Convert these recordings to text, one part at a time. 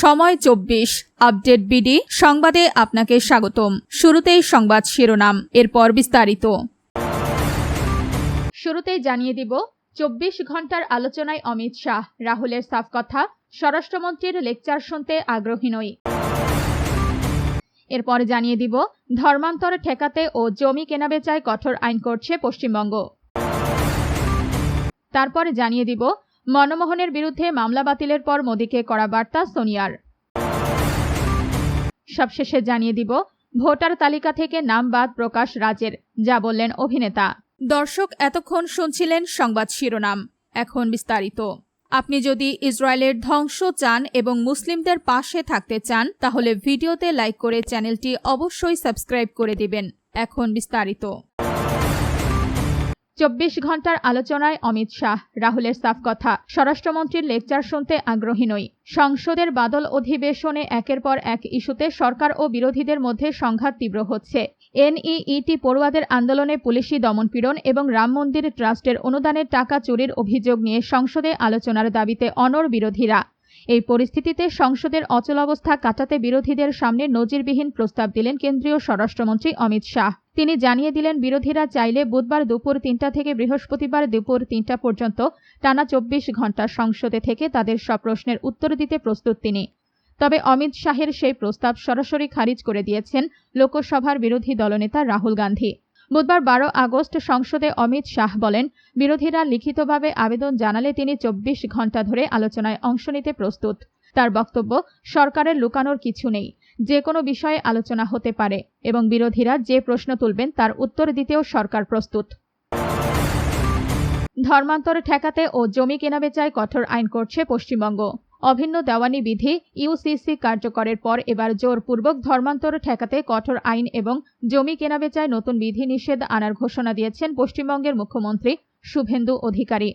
সময় 24 update BD সংবাদে আপনাকে স্বাগতম। শুরুতেই সংবাদ শিরোনাম, এরপর বিস্তারিত। শুরুতেই জানিয়ে দিব 24 ঘন্টার আলোচনায় অমিত শাহ, রাহুলের সাফ কথা, স্বরাষ্ট্রমন্ত্রীর লেকচার শুনতে আগ্রহী নই। এরপর জানিয়ে দিব ধর্মান্তর ঠেকাতে ও জমি কেনাবেচায় কঠোর আইন করছে পশ্চিমবঙ্গ। তারপর জানিয়ে দিব মনমোহনের বিরুদ্ধে মামলা বাতিলের পর মোদীকে কড়া বার্তা সোনিয়ার। সবশেষে জানিয়ে দিব ভোটার তালিকা থেকে নাম বাদ প্রকাশ রাজের, যা বললেন অভিনেতা। দর্শক, এতক্ষণ শুনছিলেন সংবাদ শিরোনাম, এখন বিস্তারিত। আপনি যদি ইসরায়েলের ধ্বংস চান এবং মুসলিমদের পাশে থাকতে চান, তাহলে ভিডিওতে লাইক করে চ্যানেলটি অবশ্যই সাবস্ক্রাইব করে দিবেন। এখন বিস্তারিত। 24 ঘন্টার আলোচনায় অমিত শাহ, রাহুলের সাফ কথা, স্বরাষ্ট্রমন্ত্রীর লেকচার শুনতে আগ্রহী নই। সংসদের বাদল অধিবেশনে একের পর এক ইস্যুতে সরকার ও বিরোধীদের মধ্যে সংঘাত তীব্র হচ্ছে। এনইইটি পড়ুয়াদের আন্দোলনে পুলিশি দমনপীড়ন এবং রাম মন্দির ট্রাস্টের অনুদানের টাকা চুরির অভিযোগ নিয়ে সংসদে আলোচনার দাবিতে অনড় বিরোধীরা। এই পরিস্থিতিতে সংসদের অচলাবস্থা কাটাতে বিরোধীদের সামনে নজিরবিহীন প্রস্তাব দিলেন কেন্দ্রীয় স্বরাষ্ট্রমন্ত্রী অমিত শাহ। তিনি জানিয়ে দিলেন, বিরোধীরা চাইলে বুধবার দুপুর 3টা থেকে বৃহস্পতিবার দুপুর 3টা পর্যন্ত টানা 24 ঘন্টা সংসদে থেকে তাদের সব প্রশ্নের উত্তর দিতে প্রস্তুত তিনি। তবে অমিত শাহের সেই প্রস্তাব সরাসরি খারিজ করে দিয়েছেন লোকসভার বিরোধী দলনেতা রাহুল গান্ধী। বুধবার 12 আগস্ট সংসদে অমিত শাহ বলেন, বিরোধীরা লিখিতভাবে আবেদন জানালে তিনি 24 ঘন্টা ধরে আলোচনায় অংশ নিতে প্রস্তুত। তার বক্তব্য, সরকারের লুকানোর কিছু নেই, যে কোনো বিষয়ে আলোচনা হতে পারে এবং বিরোধীরা যে প্রশ্ন তুলবেন তার উত্তর দিতেও সরকার প্রস্তুত। ধর্মান্তর ঠেকাতে ও জমি কেনাবেচায় কঠোর আইন করছে পশ্চিমবঙ্গ। অভিন্ন দেওয়ানি বিধি ইউসিসি কার্যকরের পর এবার জোরপূর্বক ধর্মান্তর ঠেকাতে কঠোর আইন এবং জমি কেনাবেচায় নতুন বিধি নিষেধ আনার ঘোষণা দিয়েছেন পশ্চিমবঙ্গের মুখ্যমন্ত্রী শুভেন্দু অধিকারী।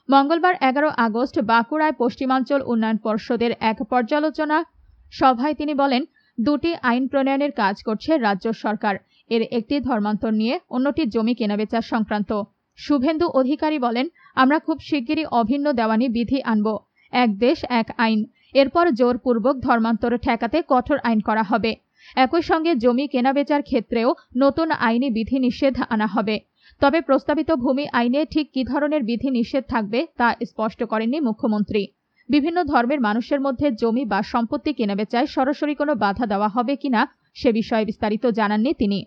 মঙ্গলবার 11 আগস্ট বাঁকুড়ায় পশ্চিমাঞ্চল উন্নয়ন পর্ষদের এক পর্যালোচনা সভায় তিনি বলেন, দুটি আইন প্রণয়নের কাজ করছে রাজ্য সরকার। এর একটি ধর্মান্তর নিয়ে, অন্যটি জমি কেনাবেচা সংক্রান্ত। শুভেন্দু অধিকারী বলেন, আমরা খুব শিগগিরই অভিন্ন দেওয়ানি বিধি আনব, এক দেশ এক আইন। এরপর জোরপূর্বক ধর্মান্তর ঠেকাতে কঠোর আইন করা হবে। একই সঙ্গে জমি কেনাবেচার ক্ষেত্রেও নতুন আইনি বিধি নিষেধ আনা হবে। তবে প্রস্তাবিত ভূমি আইনে ঠিক কী ধরনের বিধি নিষেধ থাকবে তা স্পষ্ট করেননি মুখ্যমন্ত্রী। বিভিন্ন ধর্মের মানুষের মধ্যে জমি বা সম্পত্তি কেনাবেচায় সরাসরি কোনো বাধা দেওয়া হবে কিনা সে বিষয়ে বিস্তারিত জানাননি তিনি।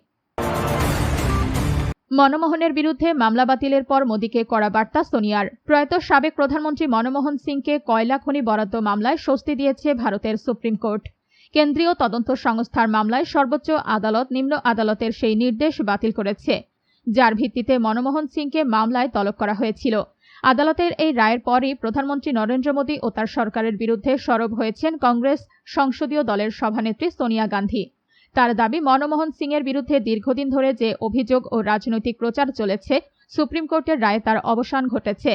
মনমোহনের বিরুদ্ধে মামলা বাতিলের পর মোদীকে কড়া বার্তা সোনিয়ার। প্রয়াত সাবেক প্রধানমন্ত্রী মনমোহন সিংকে কয়লা খনি বরাদ্দ মামলায় স্বস্তি দিয়েছে ভারতের সুপ্রিম কোর্ট। কেন্দ্রীয় তদন্ত সংস্থার মামলায় সর্বোচ্চ আদালত নিম্ন আদালতের সেই নির্দেশ বাতিল করেছে, যার ভিত্তিতে মনমোহন সিংকে মামলায় তলব করা হয়েছিল। আদালতের এই রায়ের পরই প্রধানমন্ত্রী নরেন্দ্র মোদী ও তার সরকারের বিরুদ্ধে সরব হয়েছেন কংগ্রেস সংসদীয় দলের সভানেত্রী সোনিয়া গান্ধী। তার দাবি, মনমোহন সিংয়ের বিরুদ্ধে দীর্ঘদিন ধরে যে অভিযোগ ও রাজনৈতিক প্রচার চলেছে, সুপ্রিম কোর্টের রায়ে তার অবসান ঘটেছে।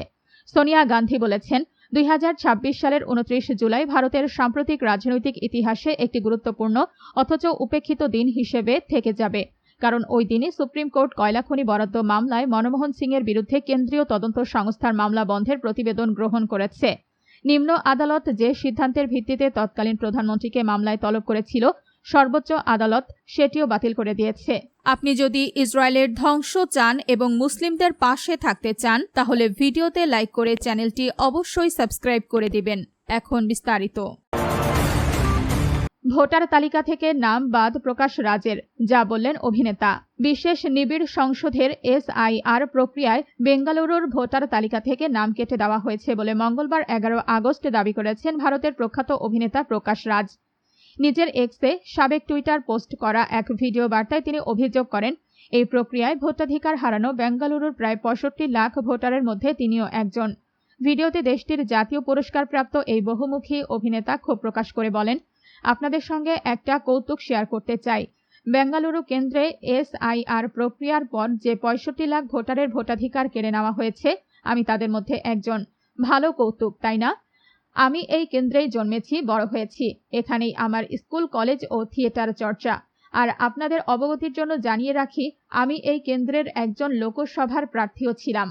সোনিয়া গান্ধী বলেছেন, 2026 সালের 29 জুলাই ভারতের সাম্প্রতিক রাজনৈতিক ইতিহাসে একটি গুরুত্বপূর্ণ অথচ উপেক্ষিত দিন হিসেবে থেকে যাবে, কারণ ওই দিনই সুপ্রিম কোর্ট কয়লা খনি বরাদ্দ মামলায় মনমোহন সিংয়ের বিরুদ্ধে কেন্দ্রীয় তদন্ত সংস্থার মামলা বন্ধের প্রতিবেদন গ্রহণ করেছে। নিম্ন আদালত যে সিদ্ধান্তের ভিত্তিতে তৎকালীন প্রধানমন্ত্রীকে মামলায় তলব করেছিল, সর্বোচ্চ আদালত সেটিও বাতিল করে দিয়েছে। আপনি যদি ইসরায়েলের ধ্বংস চান এবং মুসলিমদের পাশে থাকতে চান, তাহলে ভিডিওতে লাইক করে চ্যানেলটি অবশ্যই সাবস্ক্রাইব করে দিবেন। এখন বিস্তারিত। ভোটার তালিকা থেকে নাম বাদ প্রকাশ রাজের, যা বললেন অভিনেতা। বিশেষ নিবিড় সংশোধের SIR প্রক্রিয়ায় বেঙ্গালুরুর ভোটার তালিকা থেকে নাম কেটে দেওয়া হয়েছে বলে মঙ্গলবার 11 আগস্ট দাবি করেছেন ভারতের প্রখ্যাত অভিনেতা প্রকাশ রাজ। নিজের এক্সে সাবেক টুইটার পোস্ট করা এক ভিডিও বার্তায় তিনি অভিযোগ করেন, এই প্রক্রিয়ায় ভোটাধিকার হারানো বেঙ্গালুরুর প্রায় 65 লাখ ভোটারের মধ্যে তিনিও একজন। ভিডিওতে দেশটির জাতীয় পুরস্কারপ্রাপ্ত এই বহুমুখী অভিনেতা ক্ষোভ প্রকাশ করে বলেন, আপনাদের সঙ্গে একটা কৌতুক শেয়ার করতে চাই। বেঙ্গালুরু কেন্দ্রে SIR প্রক্রিয়ার পর যে 65 লাখ ভোটারের ভোটাধিকার কেড়ে নেওয়া হয়েছে, আমি তাদের মধ্যে একজন। ভালো কৌতুক, তাই না? আমি এই কেন্দ্রেই জন্মেছি, বড় হয়েছি। এখানেই আমার স্কুল, কলেজ ও থিয়েটার চর্চা। আর আপনাদের অবগতির জন্য জানিয়ে রাখি, আমি এই কেন্দ্রের একজন লোকসভার প্রার্থীও ছিলাম।